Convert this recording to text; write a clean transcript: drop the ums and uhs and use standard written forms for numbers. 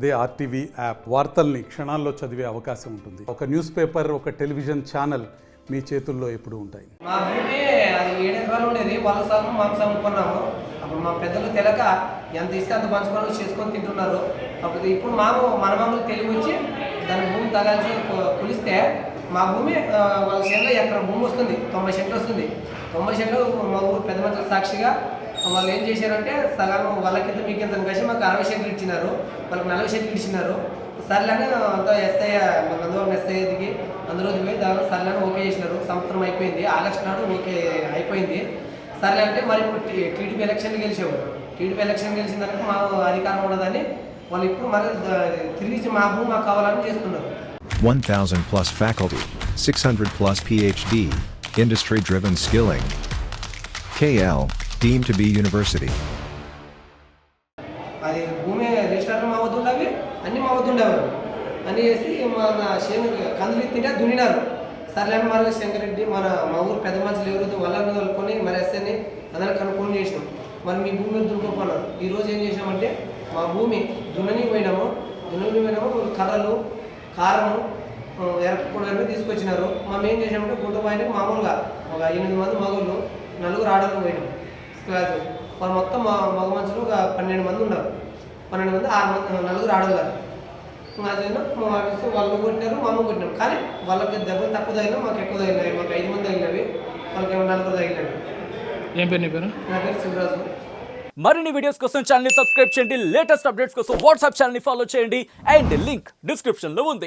అదే RTV app వార్తల్ని క్షణాల్లో చదివే అవకాశం ఉంటుంది. ఒక న్యూస్ పేపర్, ఒక టెలివిజన్ ఛానల్ మీ చేతుల్లో ఎప్పుడూ ఉంటాయి. మా భూమి అది 7 ఎకరాలు ఉండేది. వాళ్ళ సగం మాకు సగం కొన్నాము. అప్పుడు మా పెద్దలు తెలియక ఎంత ఇస్తే అంత పంచుకొని చేసుకొని తింటున్నారు. అప్పుడు ఇప్పుడు మన మామూలు తెలివి వచ్చి దాని భూమి తగాల్సి కొలిస్తే మా భూమి వాళ్ళ చేనులో ఎకరం భూమి వస్తుంది, 90 సెంట్లు వస్తుంది. 90 సెంట్లు మా ఊరు పెద్ద మనుషుల సాక్షిగా వాళ్ళు ఏం చేశారంటే సగం వాళ్ళకింత మీకింత కలిసి మాకు 60 సెంట్లు ఇచ్చినారు, వాళ్ళకి 40 సెంట్లు ఇచ్చినారు. సర్లేని అంతా ఎస్ఐ మన నందవరం ఎస్ఐ దిగి అందరూ దిగి దానిలో సర్లేని ఓకే చేసినారు. సంవత్సరం అయిపోయింది, ఆగస్టు నాడు ఓకే అయిపోయింది. సర్లే అంటే మరి ఇప్పుడు టీడీపీ ఎలక్షన్ గెలిచేవారు. టీడీపీ ఎలక్షన్ గెలిచిన దానికి మా అధికారం ఉండదని వాళ్ళు ఇప్పుడు మరి తిరిగి మా భూమి మాకు కావాలని చేస్తున్నారు. 1,000 plus faculty, 600 plus PhD, industry-driven skilling. KL, deemed to be university. అది భూమి రిజిస్టర్లు మా వద్ద ఉండవి, అన్నీ మా వద్ద ఉండేవారు అని చేసి మన చేను కందులు తింటే దున్నినారు. సర్లేని మరి శంకరెడ్డి మా ఊరు పెద్ద మనుషులు ఎవరు వాళ్ళని కలుపుకొని మరి ఎస్ఐని అందరిని కనుక్కొని చేసినాం. మరి మీ భూమి దున్నుకోపోయినారు. ఈరోజు ఏం చేసామంటే మా భూమి దున్నని పోయినాము. కర్రలు, కారము, ఎరపొడలు తీసుకొచ్చినారు. మేము ఏం చేసామంటే గుడ్డ పైన మామూలుగా ఒక 8 మంది మగళ్ళు, 4 ఆడళ్ళు పోయినాం క్లాసు. వాళ్ళు మొత్తం మగ మనుషులు ఒక 12 మంది ఉన్నారు. 12 మంది 4 ఆడవాళ్ళు. వాళ్ళు కొట్టినారు, మామ కొట్టినాం. కానీ వాళ్ళకి దెబ్బలు తక్కువ తగిలినా మాకు ఎక్కువ తగిలినాయి. మాకు 5 మంది తగిలినవి, వాళ్ళకి 4 తగిలినవి. ఏం పేరు నీ పేరు? నా పేరు శివరాజు. మరిన్ని వీడియోస్ కోసం ఛానల్ ని సబ్స్క్రైబ్ చేయండి. లేటెస్ట్ అప్డేట్స్ కోసం వాట్సాప్ ఛానల్ ని ఫాలో చేయండి. అండ్ లింక్ డిస్క్రిప్షన్ లో ఉంది.